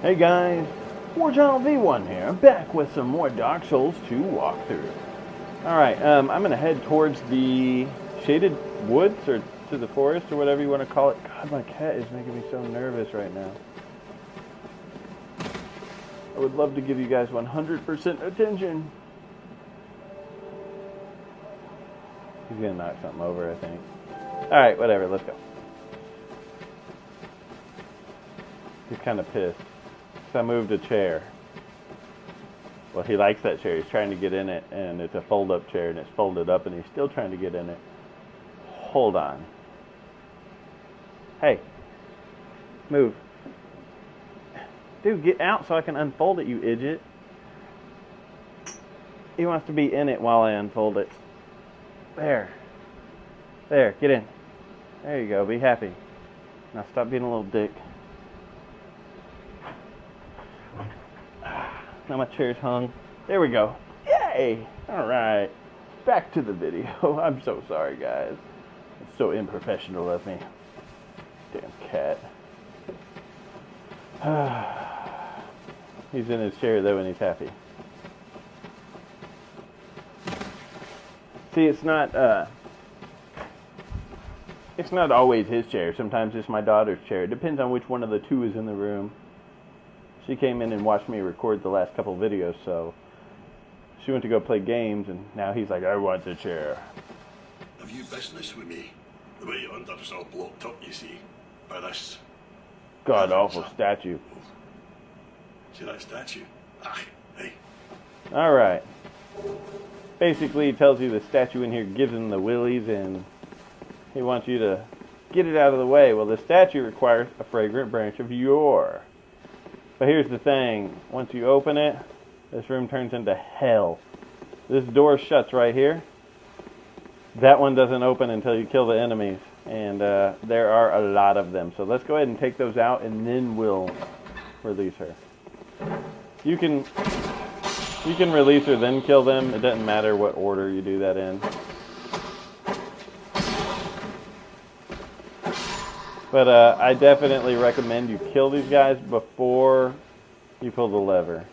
Hey guys, Warchannel V1 here. I'm back with some more Dark Souls 2 walkthrough. Alright, I'm going to head towards the shaded woods, or to the forest, or whatever you want to call it. God, my cat is making me so nervous right now. I would love to give you guys 100% attention. He's going to knock something over, I think. Alright, whatever, let's go. He's kind of pissed. So I moved a chair. Well, he likes that chair. He's trying to get in it, and it's a fold-up chair, and it's folded up, and he's still trying to get in it. Hold on. Hey. Move. Dude, get out so I can unfold it, you idiot. He wants to be in it while I unfold it. There. There, get in. There you go, be happy. Now stop being a little dick. Now my chair's hung. There we go. Yay! Alright. Back to the video. I'm so sorry, guys. It's so unprofessional of me. Damn cat. He's in his chair, though, and he's happy. See, it's not always his chair. Sometimes it's my daughter's chair. It depends on which one of the two is in the room. She came in and watched me record the last couple videos, so she went to go play games, and now he's like, I want the chair. Have you business with me? The way your under's all blocked up, you see, by this god-awful statue. See that statue? Ah, hey. Alright. Basically, he tells you the statue in here gives him the willies, and he wants you to get it out of the way. Well, the statue requires a Fragrant Branch of Yore. But here's the thing, once you open it, this room turns into hell. This door shuts right here. That one doesn't open until you kill the enemies, and there are a lot of them. So let's go ahead and take those out, and then we'll release her. You can release her, then kill them. It doesn't matter what order you do that in. But I definitely recommend you kill these guys before you pull the lever.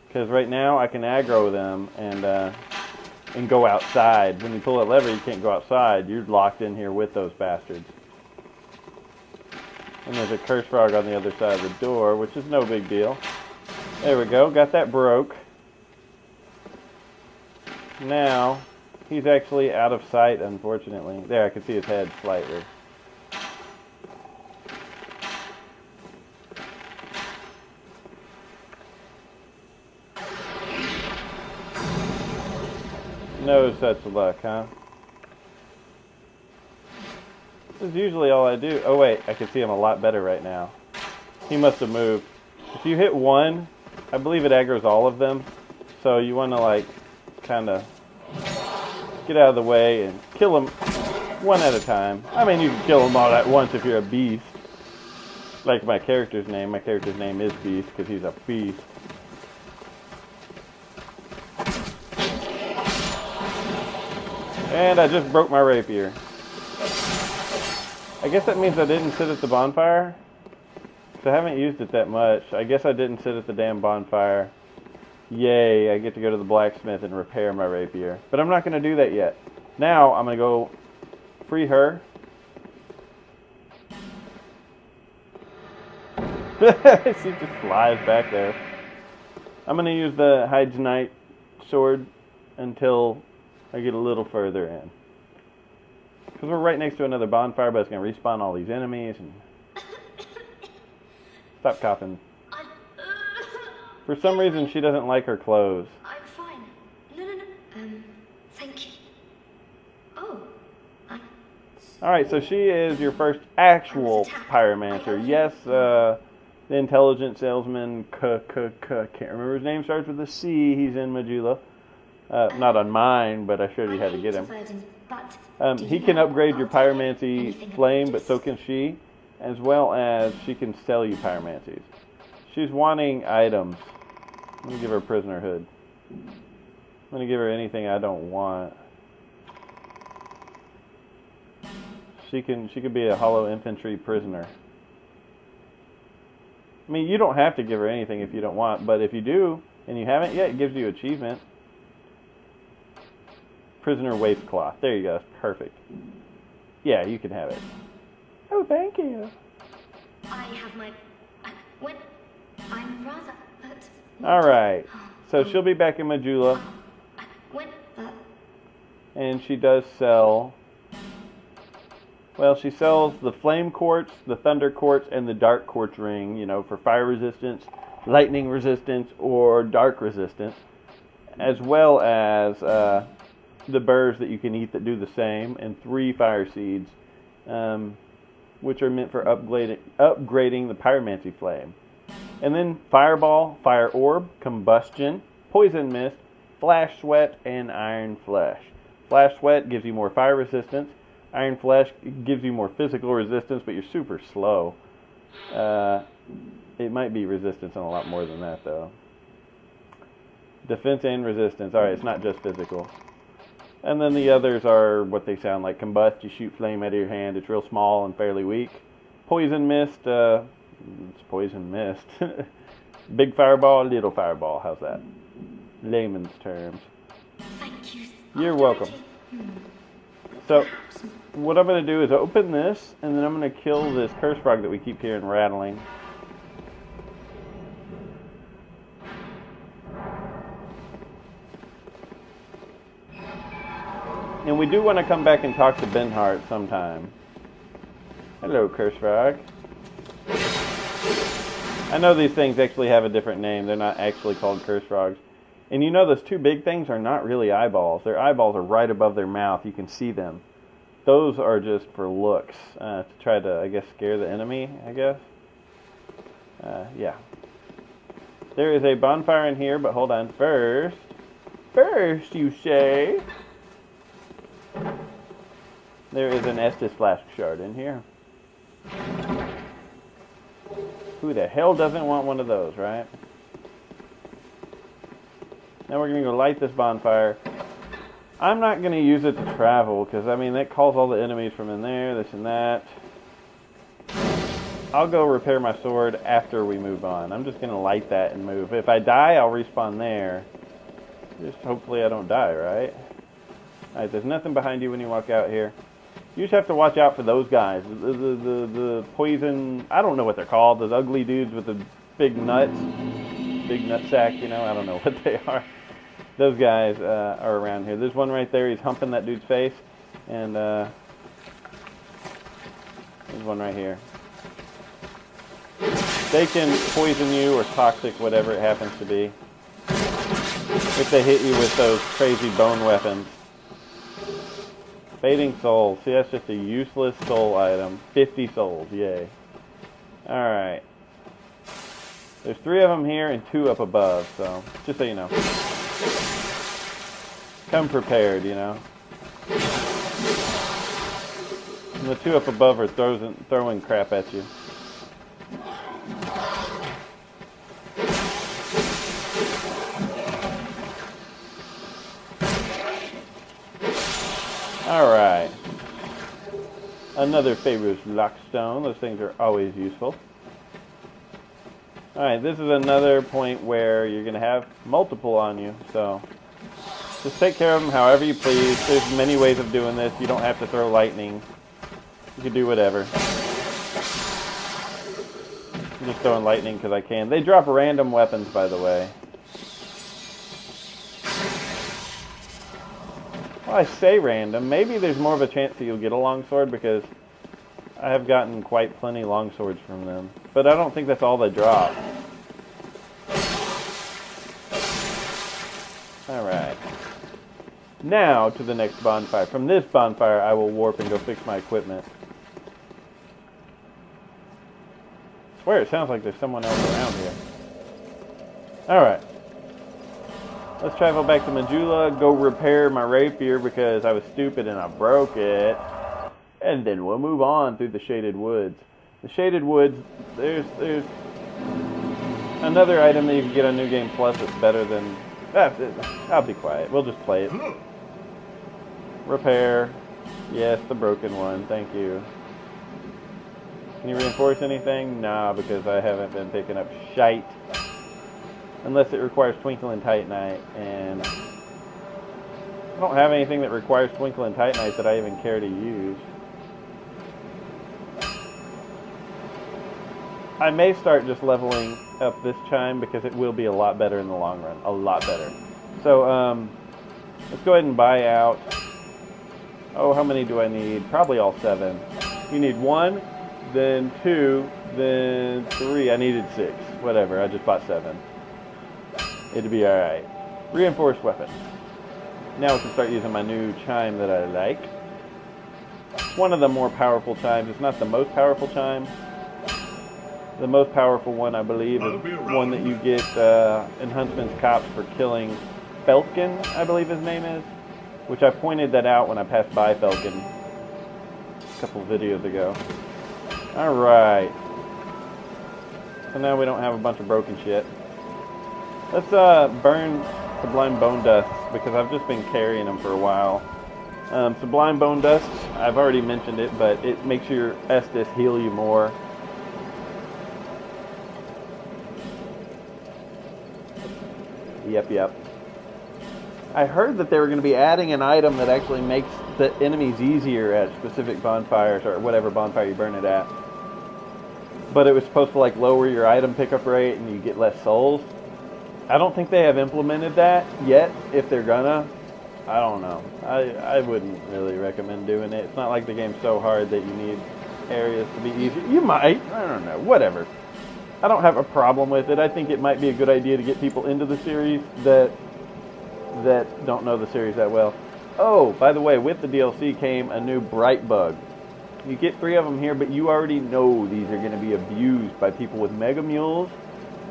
Because right now I can aggro them and go outside. When you pull that lever, you can't go outside. You're locked in here with those bastards. And there's a curse frog on the other side of the door, which is no big deal. There we go. Got that broke. Now, he's actually out of sight, unfortunately. There, I can see his head slightly. No such luck, huh? This is usually all I do. Oh wait, I can see him a lot better right now. He must have moved. If you hit one, I believe it aggroes all of them. So you want to like, kind of get out of the way and kill them one at a time. I mean, you can kill them all at once if you're a beast. Like my character's name. My character's name is Beast because he's a beast. And I just broke my rapier. I guess that means I didn't sit at the bonfire. So I haven't used it that much. I guess I didn't sit at the damn bonfire. Yay, I get to go to the blacksmith and repair my rapier. But I'm not going to do that yet. Now I'm going to go free her. She just flies back there. I'm going to use the Hyde's Knight sword until I get a little further in. Because we're right next to another bonfire, but it's going to respawn all these enemies. And stop coughing. For some reason, she doesn't like her clothes. I'm fine. No. Thank you. Oh. Alright, so she is your first actual pyromancer. Yes, the intelligent salesman, can't remember his name, starts with a C. He's in Majula. Not on mine, but I showed you how to get him. He can upgrade your pyromancy flame, but so can she, as well as she can sell you pyromancies. She's wanting items. Let me give her prisoner hood. I'm going to give her anything I don't want. She could be a hollow infantry prisoner. I mean, you don't have to give her anything if you don't want, but if you do, and you haven't yet, it gives you achievement. Prisoner waistcloth. There you go. That's perfect. Yeah, you can have it. Oh, thank you. I have my... When... I'm rather... Alright. So she'll be back in Majula. When... And she does sell... Well, she sells the flame quartz, the thunder quartz, and the dark quartz ring, you know, for fire resistance, lightning resistance, or dark resistance, as well as the burrs that you can eat that do the same, and 3 fire seeds, which are meant for upgrading the pyromancy flame. And then fireball, fire orb, combustion, poison mist, flash sweat, and iron flesh. Flash sweat gives you more fire resistance. Iron flesh gives you more physical resistance, but you're super slow. It might be resistance on a lot more than that, though. Defense and resistance. Alright, it's not just physical. And then the others are what they sound like. Combust, you shoot flame out of your hand. It's real small and fairly weak. Poison mist, it's poison mist. Big fireball, little fireball. How's that? Layman's terms. Thank you. You're welcome. So, what I'm going to do is open this, and then I'm going to kill this curse frog that we keep hearing rattling. And we do want to come back and talk to Benhart sometime. Hello, curse frog. I know these things actually have a different name. They're not actually called curse frogs. And you know those 2 big things are not really eyeballs. Their eyeballs are right above their mouth. You can see them. Those are just for looks, to try to, I guess, scare the enemy, I guess. Yeah. There is a bonfire in here, but hold on. First, you say? There is an Estus Flask Shard in here. Who the hell doesn't want one of those, right? Now we're going to go light this bonfire. I'm not going to use it to travel, because, I mean, that calls all the enemies from in there, this and that. I'll go repair my sword after we move on. I'm just going to light that and move. If I die, I'll respawn there. Just hopefully I don't die, right? Alright, there's nothing behind you when you walk out here. You just have to watch out for those guys. The poison... I don't know what they're called. Those ugly dudes with the big nuts. Big nut sack, you know? I don't know what they are. Those guys are around here. There's one right there. He's humping that dude's face. And there's one right here. They can poison you or toxic, whatever it happens to be, if they hit you with those crazy bone weapons. Fading souls. See, that's just a useless soul item. 50 souls. Yay. Alright. There's 3 of them here and 2 up above, so just so you know. Come prepared, you know. And the 2 up above are throwing crap at you. Alright. Another favorite lockstone. Those things are always useful. Alright, this is another point where you're going to have multiple on you, so just take care of them however you please. There's many ways of doing this. You don't have to throw lightning. You can do whatever. I'm just throwing lightning because I can. They drop random weapons, by the way. Well, I say random. Maybe there's more of a chance that you'll get a longsword because I have gotten quite plenty longswords from them. But I don't think that's all they drop. Alright. Now to the next bonfire. From this bonfire, I will warp and go fix my equipment. I swear it sounds like there's someone else around here. Alright. Let's travel back to Majula, go repair my rapier because I was stupid and I broke it. And then we'll move on through the Shaded Woods. The Shaded Woods, there's another item that you can get on New Game Plus that's better than... I'll be quiet. We'll just play it. Repair. Yes, the broken one. Thank you. Can you reinforce anything? Nah, because I haven't been picking up shite. Unless it requires Twinkle and Titanite, and I don't have anything that requires Twinkle and Titanite that I even care to use. I may start just leveling up this chime because it will be a lot better in the long run. A lot better. So, let's go ahead and buy out. Oh, how many do I need? Probably all 7. You need 1, then 2, then 3. I needed 6. Whatever, I just bought 7. It'll be alright. Reinforced weapon. Now we can start using my new chime that I like. One of the more powerful chimes. It's not the most powerful chime. The most powerful one, I believe, is one that you get in Huntsman's Copse for killing Falcon, I believe his name is. Which I pointed that out when I passed by Falcon a couple of videos ago. Alright. So now we don't have a bunch of broken shit. Let's burn Sublime Bone Dust, because I've just been carrying them for a while. Sublime Bone Dust, I've already mentioned it, but it makes your Estus heal you more. Yep. I heard that they were going to be adding an item that actually makes the enemies easier at specific bonfires, or whatever bonfire you burn it at. But it was supposed to like lower your item pickup rate and you get less souls. I don't think they have implemented that yet. If they're gonna, I don't know. I wouldn't really recommend doing it. It's not like the game's so hard that you need areas to be easy. You might. I don't know. Whatever. I don't have a problem with it. I think it might be a good idea to get people into the series that don't know the series that well. Oh, by the way, with the DLC came a new Bright Bug. You get 3 of them here, but you already know these are going to be abused by people with Mega Mules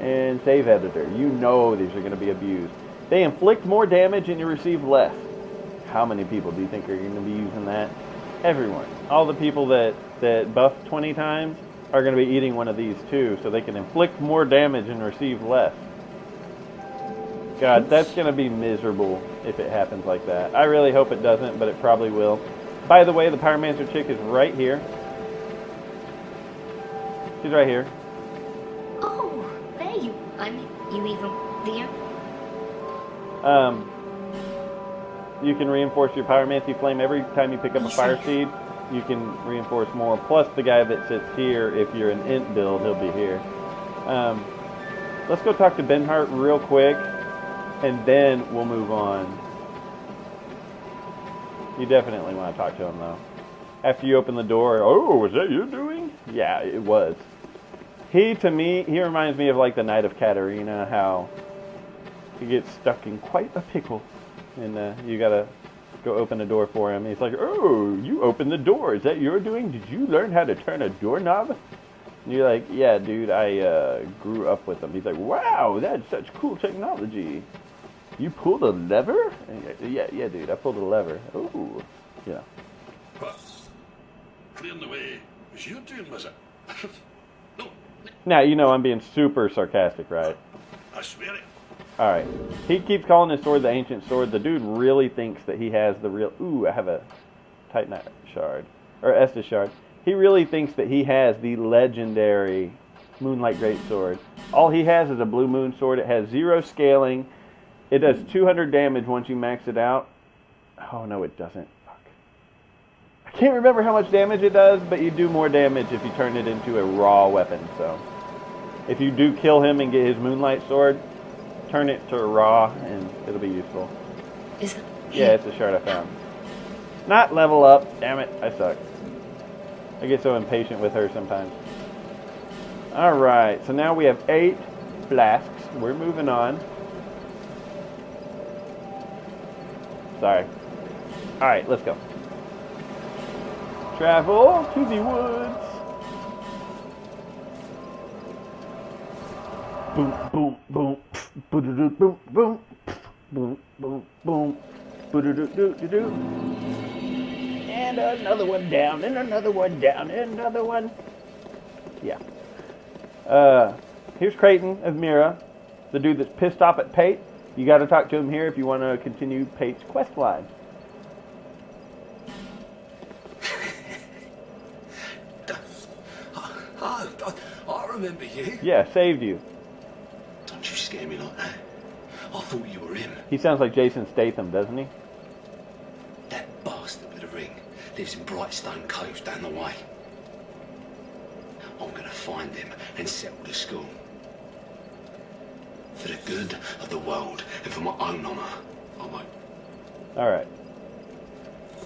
and Save Editor. You know these are going to be abused. They inflict more damage and you receive less. How many people do you think are going to be using that? Everyone. All the people that buff 20 times are going to be eating one of these too, so they can inflict more damage and receive less. God, that's going to be miserable if it happens like that. I really hope it doesn't, but it probably will. By the way, the Pyromancer chick is right here. She's right here. Oh, there you. You even there? You can reinforce your Pyromancy Flame every time you pick up a Fire Seed. You can reinforce more. Plus the guy that sits here, if you're an Int build, he'll be here. Let's go talk to Benhart real quick, and then we'll move on. You definitely want to talk to him, though. After you open the door, oh, was that you doing? Yeah, it was. To me, he reminds me of like the Knight of Katarina, how he gets stuck in quite a pickle, and you gotta go open the door for him. He's like, oh, you opened the door. Is that your doing? Did you learn how to turn a doorknob? And you're like, yeah, dude, I grew up with them. He's like, wow, that's such cool technology. You pulled a lever? Yeah, dude, I pulled a lever. Ooh, yeah. What? Clearing the way was you doing, was it? No. Now, you know I'm being super sarcastic, right? I swear it. Alright. He keeps calling his sword the Ancient Sword. The dude really thinks that he has the real... Ooh, I have a Titanite Shard. Or Estus Shard. He really thinks that he has the legendary Moonlight Greatsword. All he has is a Blue Moon Sword. It has 0 scaling. It does 200 damage once you max it out. Oh, no, it doesn't. Fuck. I can't remember how much damage it does, but you do more damage if you turn it into a raw weapon. So, if you do kill him and get his Moonlight Sword, turn it to raw, and it'll be useful. Yeah, it's a shard I found. Not level up. Damn it, I suck. I get so impatient with her sometimes. Alright, so now we have 8 flasks. We're moving on. Sorry. Alright, let's go. Travel to the woods. Boom, boom, boom. Boom, boom, boom. Boom, boom, boom. Boo-doo-doo-doo-doo. And another one down, and another one down, and another one. Yeah. Here's Creighton of Mira, the dude that's pissed off at Pate. You got to talk to him here if you want to continue Pate's quest line. remember you. Yeah, saved you. Don't you scare me like that. I thought you were him. He sounds like Jason Statham, doesn't he? That bastard with the ring lives in Brightstone Cove down the way. I'm gonna find him and settle the score. For the good of the world and for my own honour, I won't. Alright.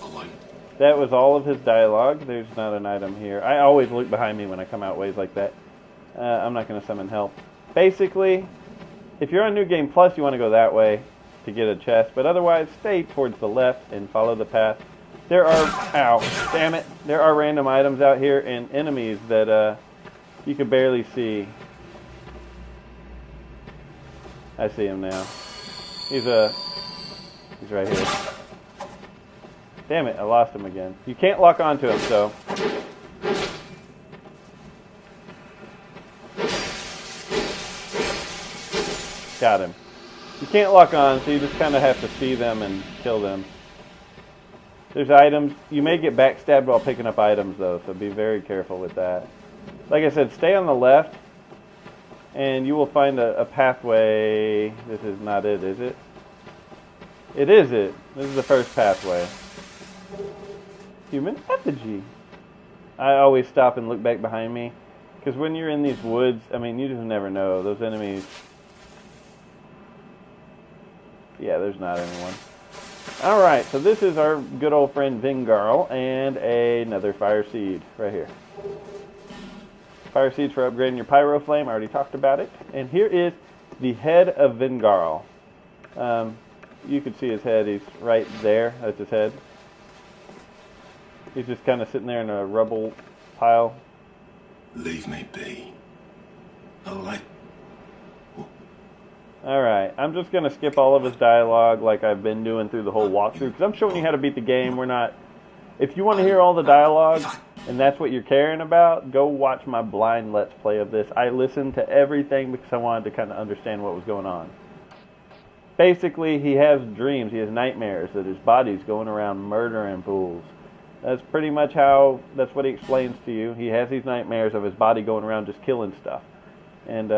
I won't. That was all of his dialogue. There's not an item here. I always look behind me when I come out ways like that. I'm not going to summon help. Basically, if you're on New Game Plus, you want to go that way to get a chest. But otherwise, stay towards the left and follow the path. There are... Ow. Damn it. There are random items out here and enemies that you can barely see. I see him now. He's right here. Damn it, I lost him again. You can't lock onto him, so... Got him. You can't lock on, so you just kind of have to see them and kill them. There's items. You may get backstabbed while picking up items, though, so be very careful with that. Like I said, stay on the left, and you will find a pathway. This is not it, is it? It is it. This is the first pathway. Human effigy. I always stop and look back behind me, because when you're in these woods, I mean, you just never know. Those enemies... Yeah, there's not anyone. Alright, so this is our good old friend Vengarl, and another fire seed right here. Fire seeds for upgrading your pyro flame. I already talked about it. And here is the head of Vengarl. You can see his head. He's right there. That's his head. He's just kind of sitting there in a rubble pile. Leave me be. Alright, I'm just going to skip all of his dialogue like I've been doing through the whole walkthrough, because I'm showing you how to beat the game. We're not... If you want to hear all the dialogue, and that's what you're caring about, go watch my blind Let's Play of this. I listened to everything because I wanted to kind of understand what was going on. Basically, he has dreams, he has nightmares, that his body's going around murdering fools. That's pretty much how, that's what he explains to you. He has these nightmares of his body going around just killing stuff. And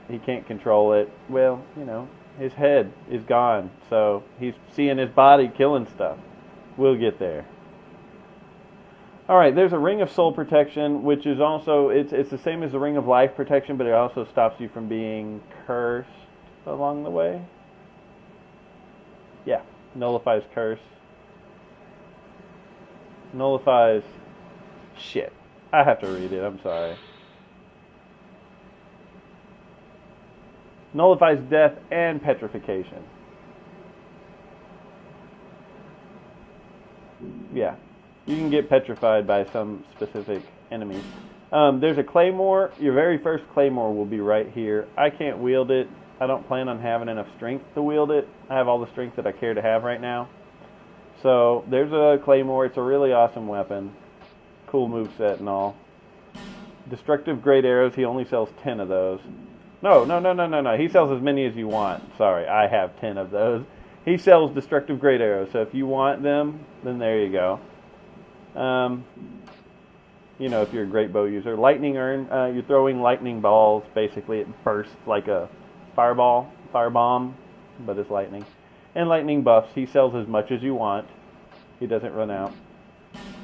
he can't control it. Well, you know, his head is gone, so he's seeing his body killing stuff. We'll get there. Alright, there's a Ring of Soul Protection, which is also, it's the same as the Ring of Life Protection, but it also stops you from being cursed along the way. Yeah, nullifies curse. Nullifies... Shit. I have to read it, I'm sorry. Nullifies death and petrification. Yeah. You can get petrified by some specific enemies. There's a Claymore. Your very first Claymore will be right here. I can't wield it. I don't plan on having enough strength to wield it. I have all the strength that I care to have right now. So, there's a Claymore. It's a really awesome weapon. Cool moveset and all. Destructive Great Arrows. He only sells 10 of those. No. He sells as many as you want. Sorry, I have 10 of those. He sells Destructive Great Arrows. So if you want them, then there you go. You know, if you're a great bow user. Lightning Urn, you're throwing lightning balls. Basically, it bursts like a firebomb, but it's lightning. And lightning buffs. He sells as much as you want. He doesn't run out.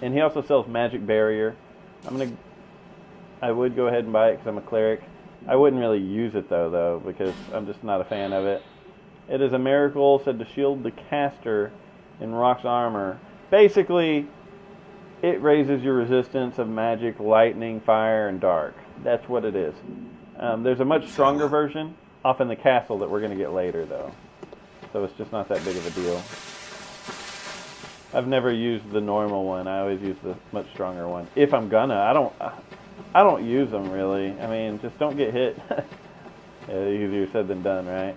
And he also sells Magic Barrier. I would go ahead and buy it because I'm a cleric. I wouldn't really use it though, because I'm just not a fan of it. It is a miracle said to shield the caster in Rock's armor. Basically, it raises your resistance of magic, lightning, fire, and dark. That's what it is. There's a much stronger version off in the castle that we're going to get later, though. So it's just not that big of a deal. I've never used the normal one. I always use the much stronger one. If I'm gonna, I don't use them really. I mean, just don't get hit. Yeah, easier said than done, right?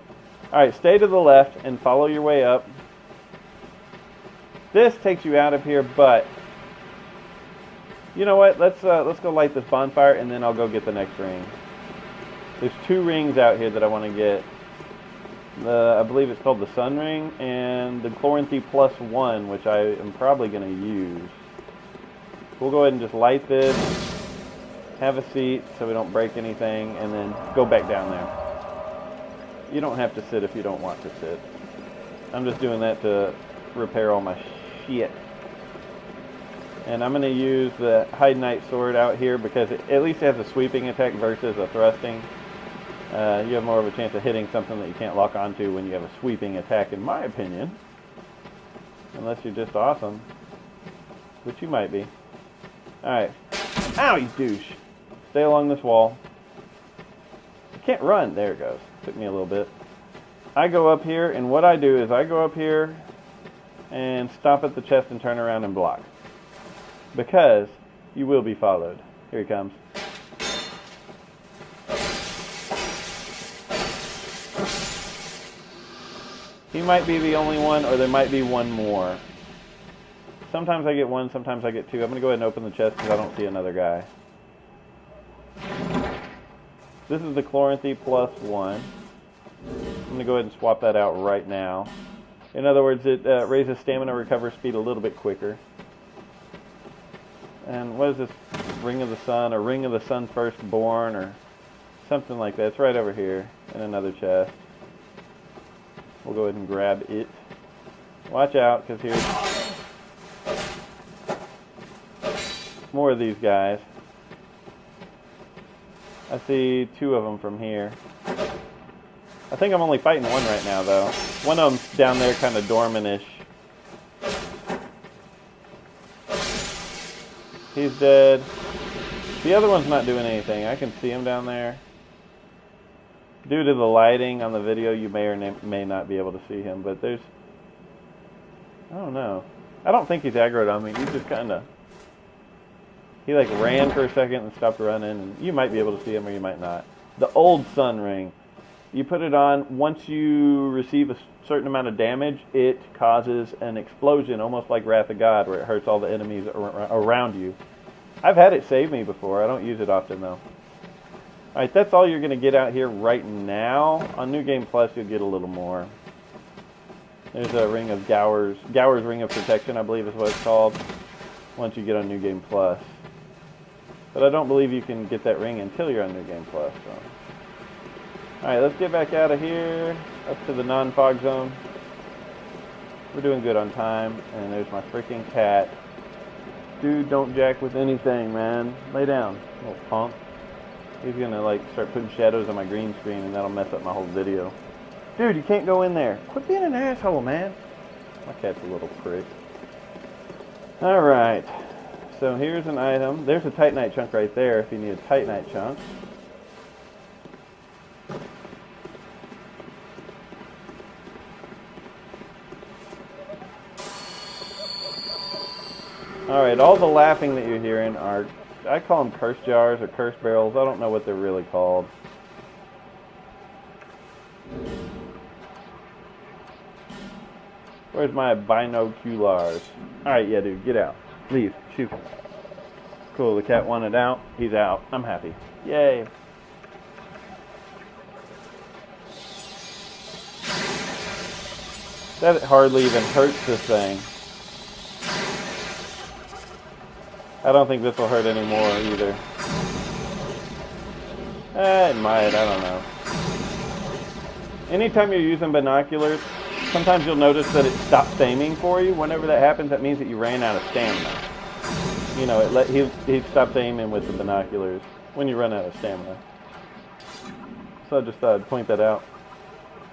Alright, stay to the left and follow your way up. This takes you out of here, but you know what? Let's go light this bonfire and then I'll go get the next ring. There's 2 rings out here that I want to get. I believe it's called the Sun Ring and the Cloranty +1, which I am probably going to use. We'll go ahead and just light this. have a seat so we don't break anything, and then go back down there. You don't have to sit if you don't want to sit. I'm just doing that to repair all my shit. And I'm going to use the Hide Knight sword out here because it at least has a sweeping attack versus a thrusting. You have more of a chance of hitting something that you can't lock onto when you have a sweeping attack, in my opinion. Unless you're just awesome. Which you might be. Alright. Ow, you douche! Stay along this wall. I can't run. There it goes. Took me a little bit. I go up here, and what I do is I go up here and stop at the chest and turn around and block. Because you will be followed. Here he comes. He might be the only one, or there might be one more. Sometimes I get one, sometimes I get two. I'm going to go ahead and open the chest because I don't see another guy. This is the Cloranty +1. I'm going to go ahead and swap that out right now. In other words, it raises stamina recovery speed a little bit quicker. And what is this? Ring of the Sun, or Ring of the Sun Firstborn, or something like that. It's right over here in another chest. We'll go ahead and grab it. Watch out, because here's more of these guys. I see two of them from here. I think I'm only fighting one right now, though. One of them's down there kind of dormant-ish. He's dead. The other one's not doing anything. I can see him down there. Due to the lighting on the video, you may or may not be able to see him, but there's... I don't know. I don't think he's aggroed on me. He's just kind of... He like ran for a second and stopped running, and you might be able to see him or you might not. The old sun ring. You put it on, once you receive a certain amount of damage, it causes an explosion, almost like Wrath of God, where it hurts all the enemies around you. I've had it save me before. I don't use it often, though. Alright, that's all you're going to get out here right now. On New Game Plus, you'll get a little more. There's a Ring of Gower's Ring of Protection, I believe is what it's called, once you get on New Game Plus. But I don't believe you can get that ring until you're on New Game Plus. So. Alright, let's get back out of here, up to the non-fog zone. We're doing good on time, and there's my freaking cat. Dude, don't jack with anything, man. Lay down, little punk. He's gonna, like, start putting shadows on my green screen, and that'll mess up my whole video. Dude, you can't go in there. Quit being an asshole, man. My cat's a little prick. Alright, so here's an item. There's a Titanite chunk right there if you need a Titanite chunk. Alright, all the laughing that you're hearing are, I call them curse jars or curse barrels. I don't know what they're really called. Where's my binoculars? Alright, yeah, dude, get out. Leave. Shoot. Cool, the cat wanted out. He's out. I'm happy. Yay. That hardly even hurts this thing. I don't think this will hurt anymore either. It might, I don't know. Anytime you're using binoculars, sometimes you'll notice that it stops aiming for you. Whenever that happens, that means that you ran out of stamina. You know, he stops aiming with the binoculars when you run out of stamina. So I just thought I'd point that out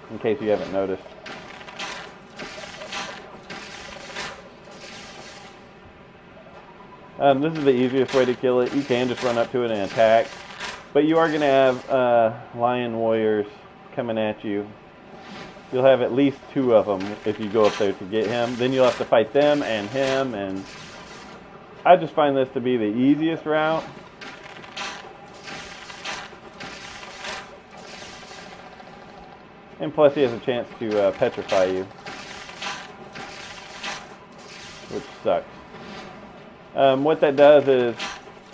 in case you haven't noticed. This is the easiest way to kill it. You can just run up to it and attack. But you are going to have lion warriors coming at you. You'll have at least two of them if you go up there to get him. Then you'll have to fight them and him. And I just find this to be the easiest route. And plus he has a chance to petrify you. Which sucks. What that does is,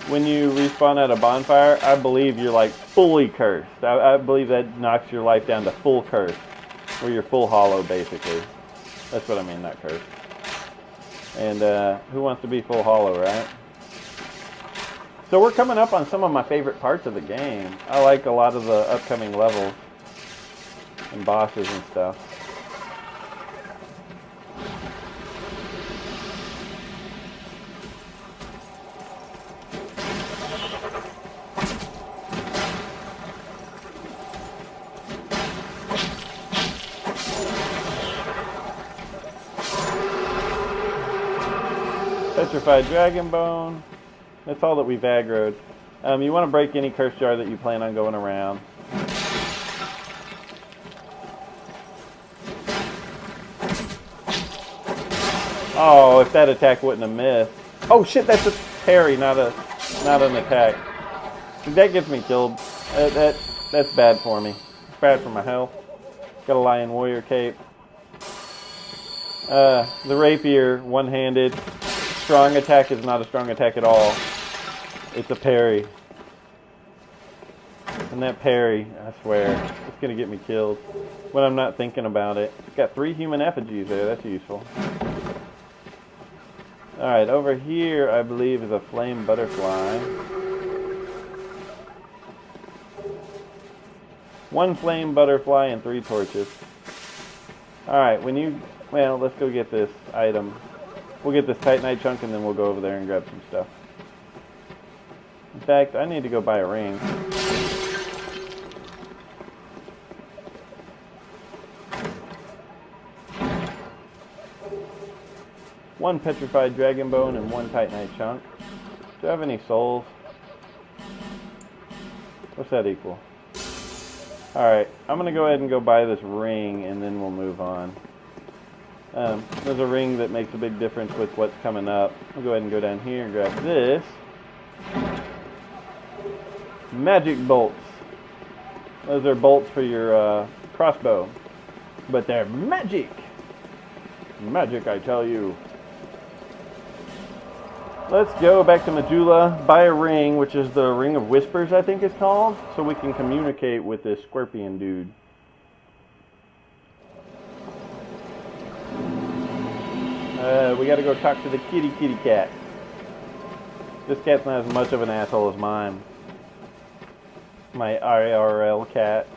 when you respawn at a bonfire, I believe you're like fully cursed. I believe that knocks your life down to full curse, where you're full hollow basically. That's what I mean, not cursed. And who wants to be full hollow, right? So we're coming up on some of my favorite parts of the game. I like a lot of the upcoming levels and bosses and stuff. Petrified Dragon Bone. That's all that we've aggroed. You want to break any curse jar that you plan on going around. Oh, if that attack wouldn't have missed. Oh shit, that's a parry, not an attack. That gets me killed. That's bad for me. It's bad for my health. Got a Lion Warrior cape. The rapier, one-handed. Strong attack is not a strong attack at all. It's a parry. And that parry, I swear, it's going to get me killed when I'm not thinking about it. It's got 3 human effigies there. That's useful. Alright, over here, I believe, is a flame butterfly. 1 flame butterfly and 3 torches. Alright, well, let's go get this item. We'll get this Titanite chunk and then we'll go over there and grab some stuff. In fact, I need to go buy a ring. One Petrified Dragon Bone and 1 Titanite chunk. Do I have any souls? What's that equal? Alright, I'm going to go ahead and go buy this ring and then we'll move on. There's a ring that makes a big difference with what's coming up. I'll go ahead and go down here and grab this. Magic bolts. Those are bolts for your crossbow. But they're magic! Magic, I tell you. Let's go back to Majula, buy a ring, which is the Ring of Whispers, I think it's called, so we can communicate with this scorpion dude. We gotta go talk to the kitty cat. This cat's not as much of an asshole as mine. My IRL cat.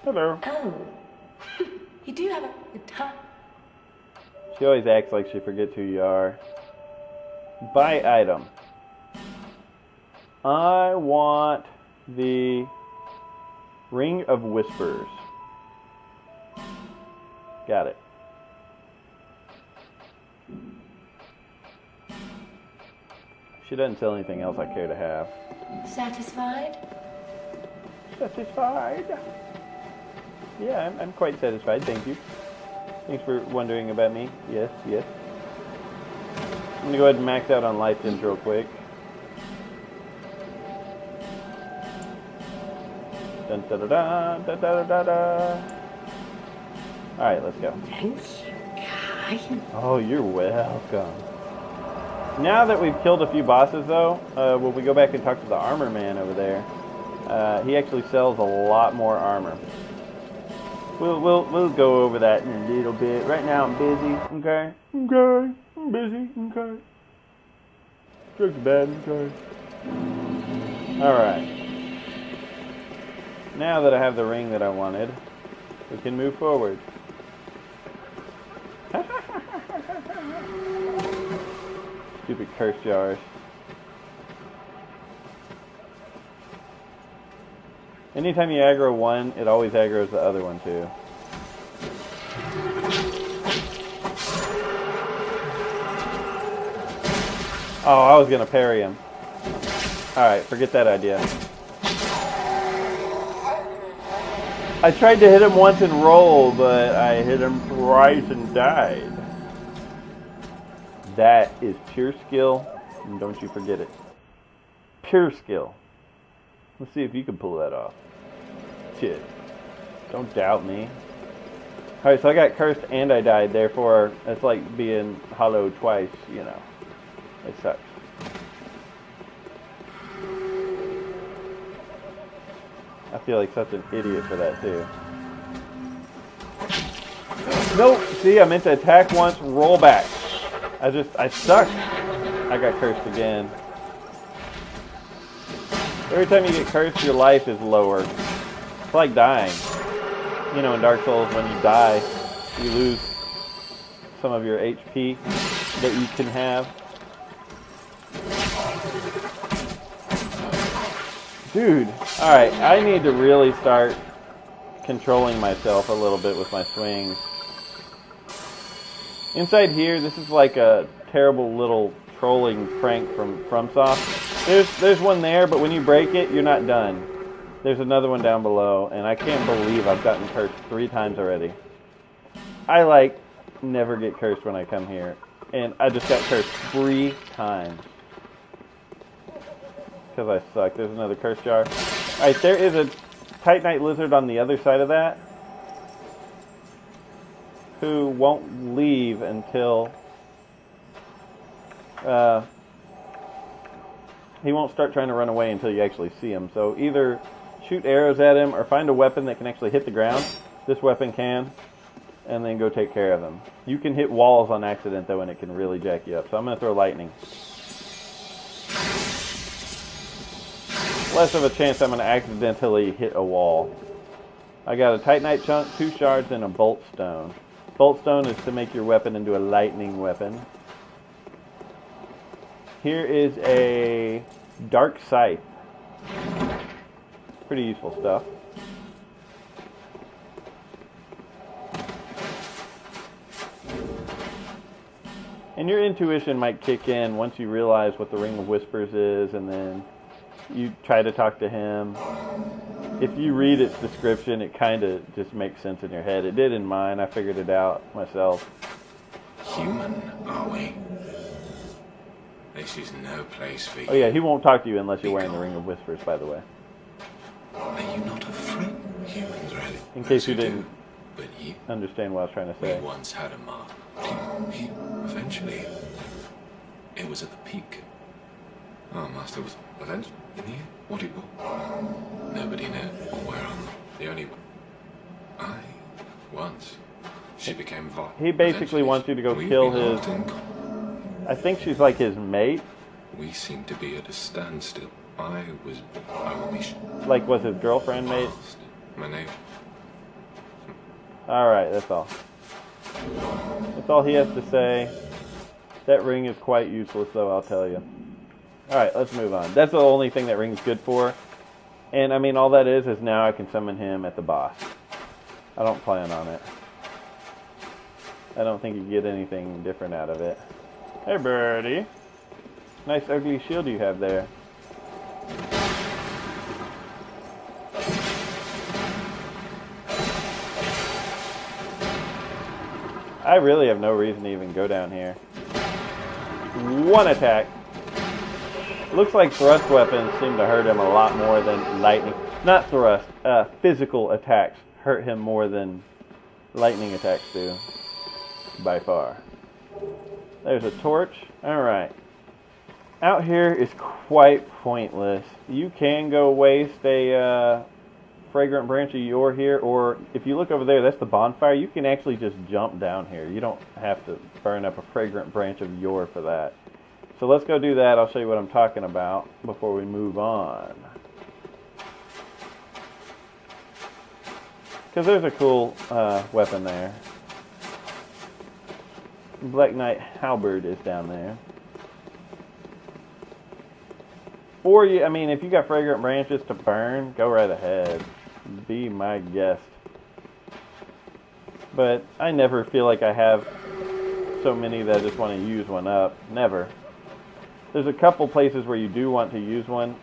Hello. Oh, you do have a good time. She always acts like she forgets who you are. Buy item. I want the Ring of Whispers. Got it. She doesn't sell anything else I care to have. Satisfied? Satisfied? Yeah, I'm quite satisfied, thank you. Thanks for wondering about me. Yes, yes. I'm going to go ahead and max out on life gems real quick. Dun da da da da da da da. Alright, let's go. Thanks, you. Oh, you're welcome. Now that we've killed a few bosses, though, when we go back and talk to the armor man over there, he actually sells a lot more armor. We'll go over that in a little bit. Right now I'm busy, okay? Okay, I'm busy, okay. Drugs bad, okay. Alright. Now that I have the ring that I wanted, we can move forward. Stupid curse jars. Anytime you aggro one, it always aggroes the other one too. Oh, I was gonna parry him. Alright, forget that idea. I tried to hit him once and roll, but I hit him twice and died. That is pure skill, and don't you forget it. Pure skill. Let's see if you can pull that off. Shit. Don't doubt me. Alright, so I got cursed and I died, therefore it's like being hollowed twice, you know. It sucks. I feel like such an idiot for that too. Nope, see, I meant to attack once, roll back. I suck. I got cursed again. Every time you get cursed, your life is lower. It's like dying. You know, in Dark Souls, when you die, you lose some of your HP that you can have. Dude, alright, I need to really start controlling myself a little bit with my swings. Inside here, this is like a terrible little trolling prank from FromSoft. There's one there, but when you break it, you're not done. There's another one down below, and I can't believe I've gotten cursed 3 times already. I, like, never get cursed when I come here, and I just got cursed 3 times. Because I suck. There's another curse jar. Alright, there is a Titanite lizard on the other side of that who won't leave until he won't start trying to run away until you actually see him. So either shoot arrows at him or find a weapon that can actually hit the ground. This weapon can. And then go take care of him. You can hit walls on accident though, and it can really jack you up. So I'm going to throw lightning. Less of a chance I'm going to accidentally hit a wall. I got a Titanite chunk, 2 shards, and a bolt stone. Bolt stone is to make your weapon into a lightning weapon. Here is a dark scythe. Pretty useful stuff. And your intuition might kick in once you realize what the Ring of Whispers is, and then you try to talk to him. If you read its description, it kind of just makes sense in your head. It did in mine. I figured it out myself. Human, are we? This is no place for you. Oh yeah, he won't talk to you unless you're wearing the Ring of Whispers, by the way. Are you not afraid? Humans, really? In case you didn't But you understand what I was trying to say. We once had a mark. He eventually, it was at the peak. Our master was avenged in here. What he bought. Nobody knew or where on. The only I once. She became vile. He basically wants you to go kill his. I think she's like his mate. We seem to be at a standstill. I will be. Like, was his girlfriend mate? My name. Alright, that's all. That's all he has to say. That ring is quite useless, though, I'll tell you. Alright, let's move on. That's the only thing that ring's good for. And, I mean, all that is now I can summon him at the boss. I don't plan on it. I don't think you get anything different out of it. Hey, birdie. Nice ugly shield you have there. I really have no reason to even go down here. 1 attack. Looks like thrust weapons seem to hurt him a lot more than lightning. Not thrust, physical attacks hurt him more than lightning attacks do. By far. There's a torch. Alright. Out here is quite pointless. You can go waste a Fragrant Branch of Yore here, or if you look over there, that's the bonfire. You can actually just jump down here. You don't have to burn up a Fragrant Branch of Yore for that. So let's go do that. I'll show you what I'm talking about before we move on. Because there's a cool weapon there. Black Knight Halberd is down there. For you, I mean, if you got fragrant branches to burn, go right ahead. Be my guest. But I never feel like I have so many that I just want to use one up. Never. There's a couple places where you do want to use one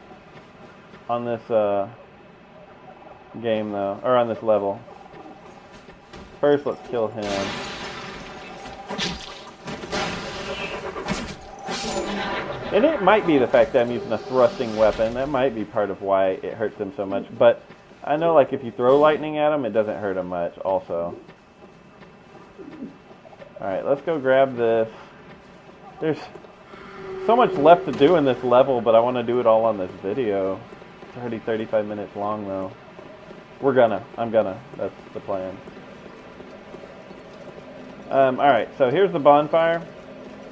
on this game, though, or on this level. First, let's kill him. And it might be the fact that I'm using a thrusting weapon. That might be part of why it hurts him so much. But I know, like, if you throw lightning at him, it doesn't hurt him much also. Alright, let's go grab this. There's so much left to do in this level, but I want to do it all on this video. It's already 35 minutes long, though. I'm gonna. That's the plan. Alright, so here's the bonfire.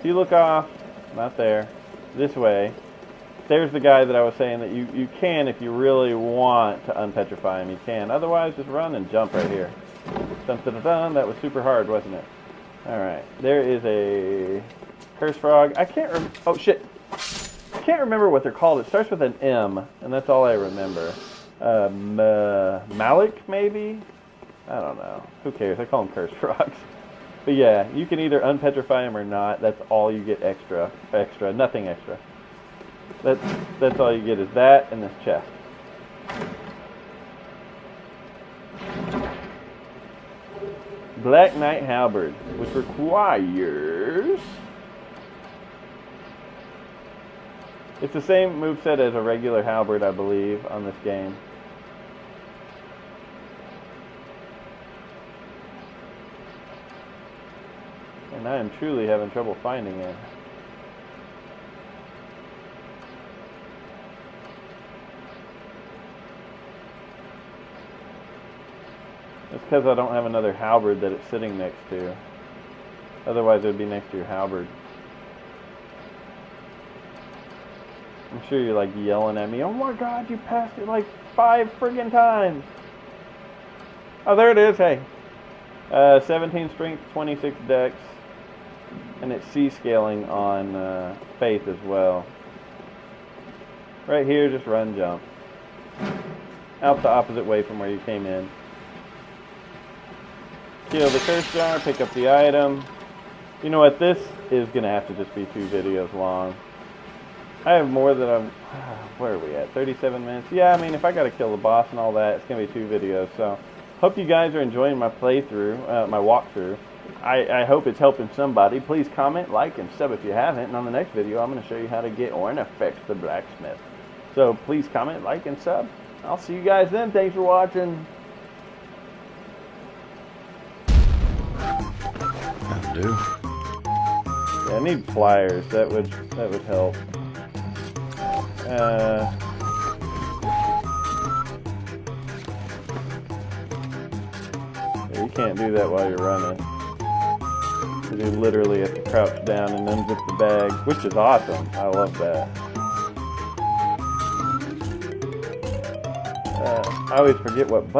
If you look off, not there, this way, there's the guy that I was saying that you can, if you really want to unpetrify him, you can. Otherwise, just run and jump right here. Dun, dun, dun, dun. That was super hard, wasn't it? Alright, there is a curse frog. I can't oh shit. I can't remember what they're called. It starts with an M, and that's all I remember. Malik, maybe? I don't know. Who cares? I call them curse frogs. But yeah, you can either unpetrify him or not. That's all you get extra. Nothing extra. That's all you get is that and this chest. Black Knight Halberd, which requires... It's the same moveset as a regular halberd, I believe, on this game. And I am truly having trouble finding it. It's because I don't have another halberd that it's sitting next to. Otherwise it would be next to your halberd. I'm sure you're like yelling at me, oh my god, you passed it like 5 friggin' times. Oh, there it is, hey. 17 strength, 26 dex. And it's C scaling on faith as well. Right here, just run, jump. Out the opposite way from where you came in. Kill the curse jar, pick up the item. You know what, this is going to have to just be 2 videos long. I have more than I'm... Where are we at? 37 minutes? Yeah, I mean, if I got to kill the boss and all that, it's going to be 2 videos. So, hope you guys are enjoying my playthrough, my walkthrough. I hope it's helping somebody. Please comment, like, and sub if you haven't. And on the next video, I'm going to show you how to get Ornifex the Blacksmith. So, please comment, like, and sub. I'll see you guys then. Thanks for watching. That'll do. Yeah, I need pliers. That would help. Yeah, you can't do that while you're running. You literally have to crouch down and unzip the bag, which is awesome. I love that. I always forget what button.